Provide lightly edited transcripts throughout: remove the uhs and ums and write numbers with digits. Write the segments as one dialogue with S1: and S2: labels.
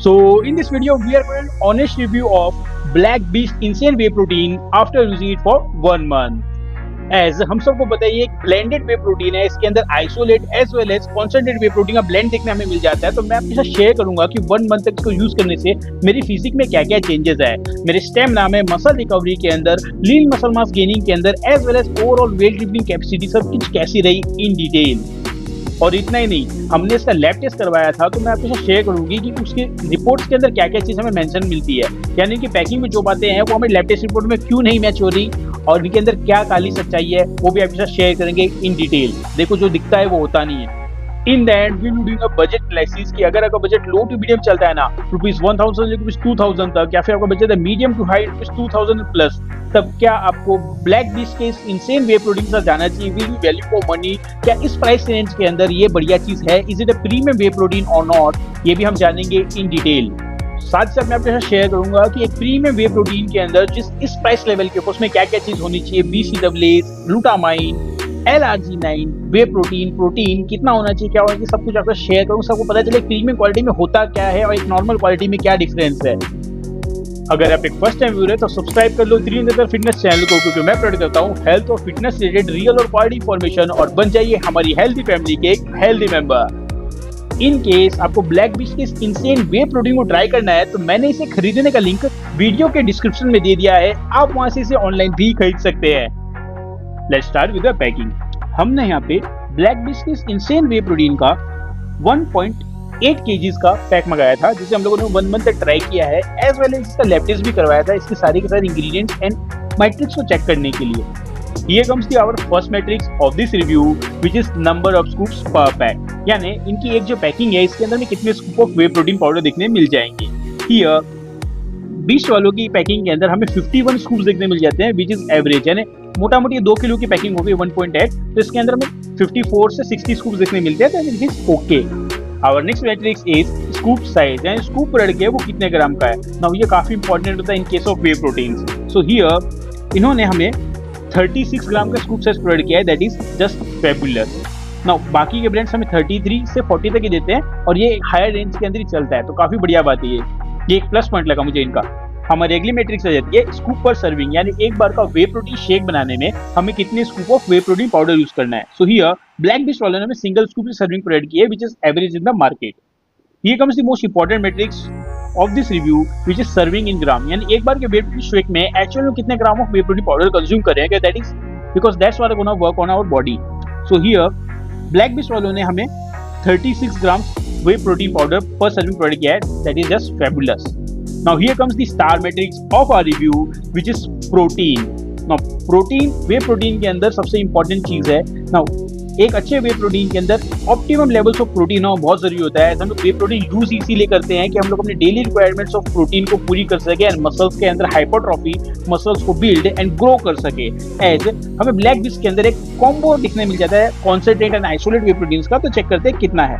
S1: So in this video, we are going to honest review of Black Beast Insane Whey Protein after using it for 1 month. As हम सबको पता है ये एक blended वे protein है, इसके अंदर isolate as well as concentrate whey protein का ब्लेंड देखने हमें मिल जाता है। तो मैं आपके साथ शेयर करूंगा कि 1 मंथ तक इसको यूज करने से मेरी फिजिक में क्या क्या चेंजेस है, मेरे स्टेमिना में, मसल रिकवरी के अंदर, लीन मसल मास गेनिंग के अंदर, as well as overall weight lifting capacity सब कुछ कैसी रही इन डिटेल। और इतना ही नहीं, हमने इसका लैब टेस्ट करवाया था, तो मैं आपके साथ शेयर करूंगी कि उसके रिपोर्ट्स के अंदर क्या क्या चीज़ हमें मेंशन मिलती है, यानी कि पैकिंग में जो बातें हैं वो हमें लैब टेस्ट रिपोर्ट में क्यों नहीं मैच हो रही और इनके अंदर क्या काली सच्चाई है वो भी आपके साथ शेयर करेंगे इन डिटेल। देखो, जो दिखता है वो होता नहीं है। In the end we will doing a budget analysis कि अगर आपका बजट लो टू मीडियम चलता है ना, ₹1000 से ₹2000 तक, या फिर आपका बजट है मीडियम टू हाई ₹2000 प्लस, तब क्या आपको ब्लैक बीस्ट के इस इंसेन वे प्रोटीन के साथ जाना चाहिए? Will be value for money? क्या इस प्राइस रेंज के अंदर ये बढ़िया चीज है? Is it a premium way protein और नॉट? ये भी हम जानेंगे इन डिटेल। साथ ही साथ मैं आपके साथ शेयर करूंगा कि एक प्रीमियम वे प्रोटीन के अंदर जिस इस प्राइस लेवल के उसमें क्या क्या चीज होनी चाहिए, BCAAs, ग्लूटामाइन, LRG9, वे प्रोटीन कितना होना चाहिए, क्या होना चाहिए, सब कुछ आपको शेयर करूँ, सबको पता चले प्रीमियम क्वालिटी में होता क्या है और एक नॉर्मल क्वालिटी में क्या डिफरेंस है। अगर आप एक फर्स्ट टाइम व्यूअर है तो सब्सक्राइब कर लो त्रिनेत्र फिटनेस चैनल को, क्योंकि मैं प्रोवाइड करता हूँ हेल्थ और फिटनेस रिलेटेड रियल और क्वालिटी इंफॉर्मेशन, और बन जाइए हमारी हेल्थी फैमिली के एक हेल्थी मेंबर। इन केस आपको ब्लैक बीस्ट के इस इंसेन वे प्रोटीन को ट्राई करना है तो मैंने इसे खरीदने का लिंक वीडियो के डिस्क्रिप्शन में दे दिया है, आप वहां से इसे ऑनलाइन भी खरीद सकते हैं। Let's start with the packing. हमने यहाँ पे ब्लैक बीस्ट के इस इंसेन वे प्रोटीन का 1.8 kg का पैक मंगाया था, जिसे हम लोगों ने 1 मंथ तक ट्राई किया है, एज वेल एज इसका लैब टेस्ट भी करवाया था इसके सारे के सारे इंग्रेडिएंट्स एंड मैट्रिक्स को चेक करने के लिए। Here comes the our first matrix of this review, which is number of scoops per pack. यानी इनकी एक जो पैकिंग है इसके अंदर में कितने scoop of whey protein powder देखने मिल जाएंगे। Here बीस्ट वालों की पैकिंग के अंदर हमें 51 स्कूप्स देखने मिल जाते हैं, which is एवरेज, यानी मोटा मोटी 2 किलो की पैकिंग होगी 1.8, तो इसके अंदर हमें 54 से 60 स्कूप्स देखने मिलते हैं, तो it is okay. Our next matrix is scoop size, यानी स्कूप रड़ के वो कितने ग्राम का है। Now ये काफी इंपॉर्टेंट होता है इन case of way proteins. So here इन्होंने हमें 36 ग्राम का स्कूप साइज प्रोवाइड किया है, that is just fabulous. Now बाकी के ब्रांड्स हमें 33 से 40 तक ही देते हैं और ये हायर रेंज के अंदर ही चलता है, तो काफी बढ़िया बात है ये एक प्लस पॉइंट लगा मुझे इनका। हमारी अगली मैट्रिक्स आ जाती है स्कूप पर सर्विंग, यानी एक बार का वे प्रोटीन शेक बनाने में हमें कितने scoop of whey protein powder use करना है। सो हियर ब्लैक बीस्ट वालों ने हमें सिंगल स्कूप की सर्विंग प्रोवाइड की है, which is average in the market. Here comes the most important matrix of this review, which is serving in gram, यानी एक बार के वे प्रोटीन शेक में एक्चुअल में कितने gram of whey protein powder consume करेंगे, that is because that's what gonna work on our body. So here Black Beast वालों ने हमें 36 gram whey protein powder per serving provide किया है, that is just fabulous. Now here comes the star matrix of our review, which is protein. Now protein whey protein के अंदर सबसे important चीज है। नाउ एक अच्छे वे प्रोटीन के अंदर ऑप्टिमम लेवल्स ऑफ प्रोटीन हो बहुत जरूरी होता है। हम लोग वे प्रोटीन यूज इसीलिए करते हैं कि हम लोग अपने डेली रिक्वायरमेंट्स ऑफ प्रोटीन को पूरी कर सके एंड मसल्स के अंदर हाइपरट्रॉफी, मसल्स को बिल्ड एंड ग्रो कर सके। एज हमें ब्लैक बीस्ट के अंदर एक कॉम्बो दिखने मिल जाता है concentrate and isolate whey proteins का, तो चेक करते हैं कितना है।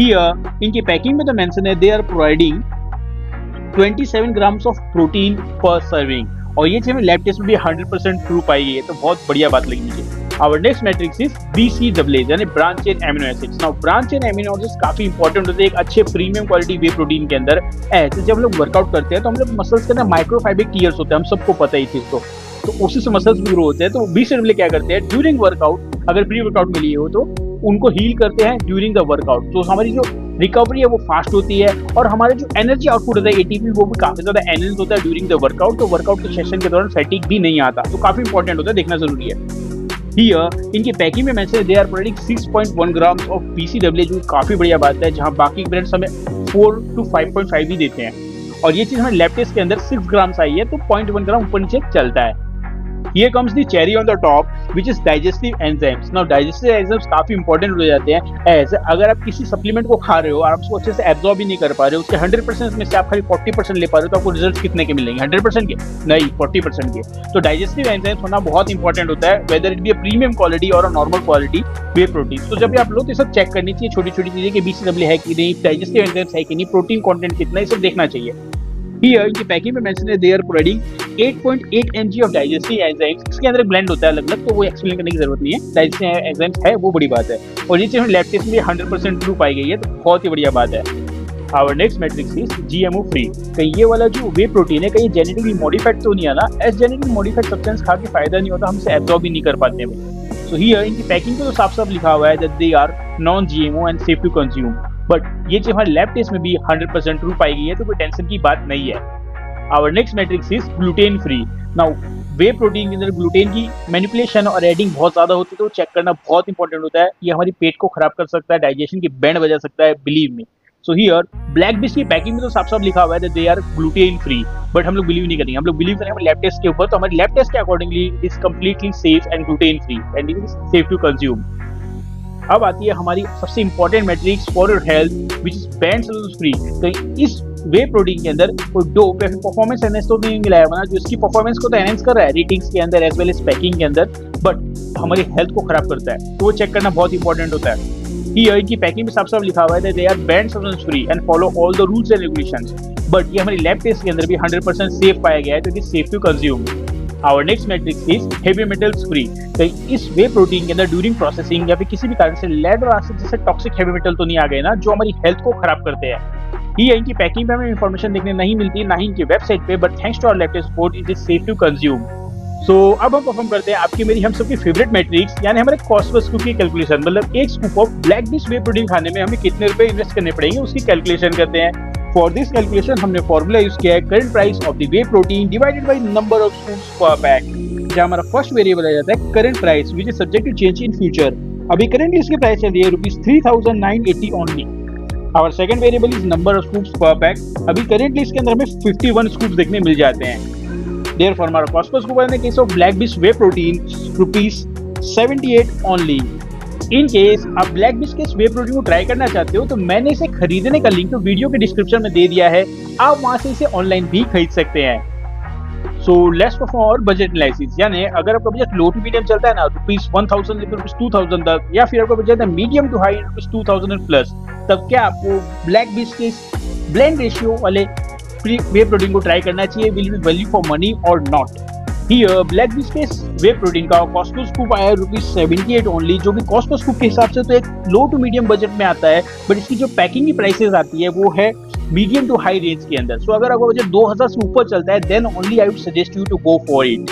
S1: हियर इनकी पैकिंग में तो मेंशन है they are providing 27 grams of protein per serving, और ये चीज हमें लैब टेस्ट में भी 100% ट्रू पाई गई है, तो बहुत बढ़िया बात लगी मुझे। Our next matrix is BCAAs, यानी branch chain amino acids. Now branch chain amino acids काफी इंपॉर्टेंट होते हैं एक अच्छे प्रीमियम क्वालिटी वे प्रोटीन के अंदर। ऐसे जब हम लोग वर्कआउट करते हैं तो हम लोग मसल्स के अंदर माइक्रोफाइब्रिक टीयर्स होते हैं, हम सबको पता है ये चीज, तो उसी से मसल्स भी ग्रो होते हैं। तो BCAAs क्या करते हैं, ड्यूरिंग वर्कआउट अगर प्री वर्कआउट में लिए हो तो उनको हील करते हैं ड्यूरिंग द वर्कआउट, तो हमारी जो रिकवरी है वो फास्ट होती है और हमारे जो एनर्जी आउटपुट होता है ATP वो भी काफी ज्यादा एनहेंस होता है ड्यूरिंग द वर्कआउट, तो वर्कआउट के सेशन के दौरान फैटिग भी नहीं आता, तो काफी इंपॉर्टेंट होता है, देखना जरूरी है। Here, इनकी पैकिंग में message they are providing 6.1 grams of BCAA, जो काफी बढ़िया बात है, जहां बाकी ब्रांड्स हमें 4 to 5.5 ही देते हैं, और ये चीज हमें लैब टेस्ट के अंदर 6 ग्राम्स आई है, तो 0.1 ग्राम ऊपर नीचे चलता है। Here comes the cherry on the top, which is digestive enzymes. Now digestive enzymes काफी इंपॉर्टेंट हो जाते हैं। एज अगर आप किसी सप्लीमेंट को खा रहे हो और आप उसको अच्छे से एब्जॉर्ब ही नहीं कर पा रहे हो, उसके 100% में से आप खाली 40% ले पा रहे हो, तो आपको रिजल्ट कितने के मिलेंगे? 100% के नहीं, 40% के। तो डाइजेस्टिव एंजाइम्स होना बहुत इंपॉर्टेंट होता है, whether it be a premium quality और a normal quality whey protein. तो जब भी आप लो तो सब चेक करनी चाहिए, छोटी छोटी चीजें कि BCAA है कि नहीं, डाइजेस्टिव एंजाइम्स है कि नहीं, प्रोटीन कंटेंट कितना, ये सब देखना चाहिए। Here इनकी पैकिंग में मेंशन है they are providing 8.8 mg of digestive enzymes. इसके अंदर ब्लेंड होता है अलग-अलग, तो वो एक्सप्लेन करने की जरूरत नहीं है, डाइजेस्टिव एंजाइम्स है वो बड़ी बात है, और ये चीज लैब टेस्ट में 100% ट्रू पाई गई है, तो बहुत ही बढ़िया बात है। Our next matrix is GMO free. कहीं ये वाला जो वे प्रोटीन है कहीं जेनेटिकली मॉडिफाइड तो नहीं है ना? एज जेनेटिकली मॉडिफाइड सब्सटेंस खा के फायदा नहीं होता, हमसे एब्जॉर्ब भी नहीं कर पाते हैं। सो हियर इनकी पैकिंग पे तो साफ साफ लिखा हुआ है that they are non GMO and safe to consume, but ये चीज हमारे लैब टेस्ट में भी 100% ट्रू पाई गई है, तो कोई टेंशन की बात नहीं है। Our next matrix is gluten free. Now whey protein के अंदर ग्लूटेन की मैनिपुलेशन और एडिंग बहुत ज्यादा होती है, तो चेक करना बहुत इंपॉर्टेंट होता है। ये हमारी पेट को खराब कर सकता है, डाइजेशन की बैंड बजा सकता है, believe me. So here Black Bisk की पैकिंग में तो साफ साफ लिखा हुआ है they are gluten free, but हम लोग बिलीव नहीं करेंगे। हम लोग बिलीव करेंगे लैब टेस्ट के ऊपर, तो हमारे लैब टेस्ट के accordingly is completely safe and gluten free and it is safe to consume. अब आती है हमारी सबसे important matrix for your health which is banned cellulose free. कहीं इस वे प्रोटीन के अंदर कोई डोप या फिर परफॉर्मेंस एनहेंस तो नहीं मिलाया हुआ ना, जो इसकी परफॉर्मेंस को तो एनहेंस कर रहा है रेटिंग्स के अंदर एज वेल एज पैकिंग के अंदर, बट हमारी हेल्थ को खराब करता है, तो वो चेक करना बहुत इंपॉर्टेंट होता है। हियर इनकी पैकिंग में साफ साफ लिखा हुआ है they are banned substance free and follow all the rules and regulations, but ये हमारी लैब टेस्ट के अंदर भी 100% सेफ पाया गया है, तो it is safe to consume. Our next matrix is heavy metals free. कहीं इस वे प्रोटीन के अंदर ड्यूरिंग प्रोसेसिंग या फिर किसी भी कारण से लेड और एसिड जैसे टॉक्सिक हेवी मेटल तो नहीं आ गए ना, जो हमारी हेल्थ को खराब करते हैं। ही इनकी पैकिंग पे हमें इंफॉर्मेशन देखने नहीं मिलती, ना ही इनकी वेबसाइट पे, but thanks to our lab test report it is safe to consume. So अब हम परफॉर्म करते हैं आपकी मेरी हम सबकी फेवरेट मैट्रिक्स, यानी हमारे कॉस्ट पर स्कूप की कैलकुलेशन, मतलब एक scoop of Black Bisk whey protein खाने में हमें कितने रुपए इन्वेस्ट करने पड़ेंगे उसकी कैलकुलेशन करते हैं। फॉर दिस कैलकुलेशन हमने फॉर्मूला यूज किया है current price of the whey protein divided by number of scoops per pack, जहां हमारा फर्स्ट वेरिएबल आ जाता है current price which is subject to change in future. अभी करंटली इसकी प्राइस चल रही है ₹3,980 only. Our second variable is number of scoops per pack. अभी करंटली इसके अंदर हमें 51 स्कूप्स देखने मिल जाते हैं। Therefore, हमारा cost per scoop in the case of Black Bisk whey protein ₹78 only. In case आप ब्लैक बिस्क के वे प्रोटीन को ट्राई करना चाहते हो तो मैंने इसे खरीदने का लिंक तो वीडियो के डिस्क्रिप्शन में दे दिया है, आप वहां से इसे ऑनलाइन भी खरीद सकते हैं। सो लेट्स परफॉर्म और बजट एनालिसिस, यानी अगर आपका बजट लो टू मीडियम चलता है ना ₹1,000 ₹2,000 तक, या फिर आपका बजट है मीडियम टू हाई ₹2,000 प्लस, तब क्या आपको ब्लैक बिस्क के ब्लेंड रेशियो वाले वे प्रोटीन को ट्राई करना चाहिए? Will be value for money और नॉट? हियर ब्लैक बिस्क के वे प्रोटीन का कॉस्ट पर स्कूप आया ₹78 ओनली, जो कि कॉस्ट पर स्कूप के हिसाब से तो एक लो टू मीडियम बजट में आता है, बट इसकी जो पैकिंग की प्राइसेस आती है वो है मीडियम टू हाई रेंज के अंदर। सो अगर आपका बजट 2,000 से ऊपर चलता है then only I would suggest you to go for it.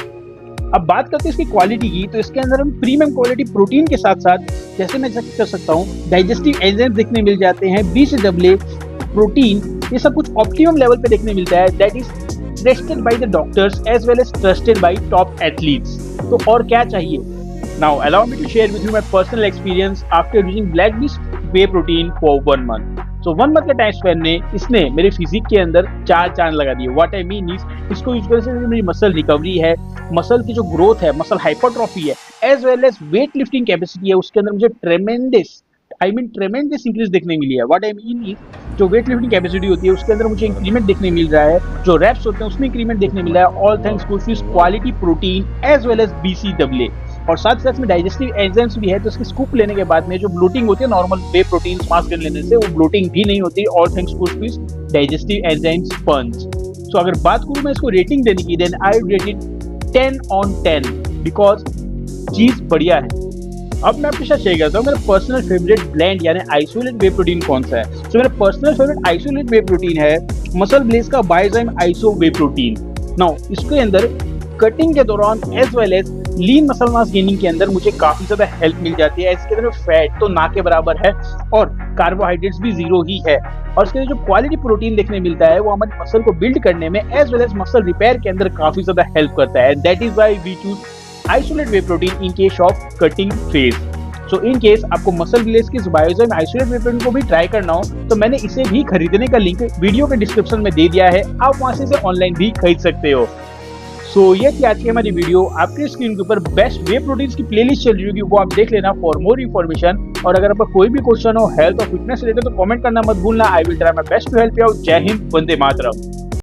S1: अब बात करते हैं इसकी क्वालिटी की, तो इसके अंदर हम प्रीमियम क्वालिटी प्रोटीन के साथ साथ, जैसे मैं कर सकता हूँ, डाइजेस्टिव एंजाइम्स देखने मिल जाते हैं, BCAA प्रोटीन, ये सब कुछ ऑप्टिमम लेवल पे देखने मिलता है, that is trusted by the doctors as well as trusted by top athletes. तो और क्या चाहिए? Now allow me to share with you my personal experience after using Black Bisk whey protein for 1 month. So 1 month के time span में इसने मेरे physique के अंदर 4 चांद लगा दिए। व्हाट आई मीन इज, इसको यूज करने से मेरी मसल रिकवरी है, मसल की जो ग्रोथ है, मसल हाइपरट्रॉफी है, as well as weight lifting capacity है, उसके अंदर मुझे ट्रेमेंडस इंक्रीज देखने मिली है। व्हाट आई मीन इज, जो वेट लिफ्टिंग कैपेसिटी होती है उसके अंदर मुझे इंक्रीमेंट देखने मिल रहा है, जो रैप्स होते हैं उसमें इंक्रीमेंट देखने मिल रहा है, all thanks to this quality protein as well as BCAA। और साथ साथ में डाइजेस्टिव एंजाइम्स भी है, तो इसके स्कूप लेने के बाद में जो ब्लोटिंग होती है normal whey protein mass gain लेने से, वो ब्लोटिंग भी नहीं होती, all thanks to this digestive enzymes punch. So अगर बात करूं मैं इसको रेटिंग देने की, then I rate it 10 on 10 because चीज बढ़िया है। अब मैं आपके साथ शेयर करता हूँ मेरा पर्सनल फेवरेट ब्लेंड यानी आइसोलेट वे प्रोटीन कौन सा है। तो मेरा personal favourite isolate whey protein है मसल ब्लेज का biozyme iso whey protein. Now इसके अंदर कटिंग के दौरान as well as lean muscle mass gaining के अंदर मुझे काफी ज्यादा हेल्प मिल जाती है। इसके अंदर फैट तो ना के बराबर है और कार्बोहाइड्रेट्स भी 0 ही है, और इसके अंदर जो क्वालिटी प्रोटीन देखने मिलता है वो हमारे मसल को बिल्ड करने में as well as muscle repair के अंदर काफी ज्यादा हेल्प करता है। That is why we choose isolate whey protein in case of cutting phase. So in case आपको मसल ब्लेज की बायोजाइम आइसोलेट वे प्रोटीन को भी ट्राई करना हो तो मैंने इसे भी खरीदने का लिंक वीडियो के डिस्क्रिप्शन में दे दिया है, आप वहां से इसे ऑनलाइन भी खरीद सकते हो। सो ये थी आज की हमारी वीडियो। आपके स्क्रीन के ऊपर बेस्ट वे प्रोटीन्स की प्लेलिस्ट चल रही होगी, वो आप देख लेना फॉर मोर इन्फॉर्मेशन। और अगर आपका कोई भी क्वेश्चन हो हेल्थ और फिटनेस रिलेटेड तो कमेंट करना मत भूलना। I will try my best to help you out. जय हिंद, वंदे मातरम।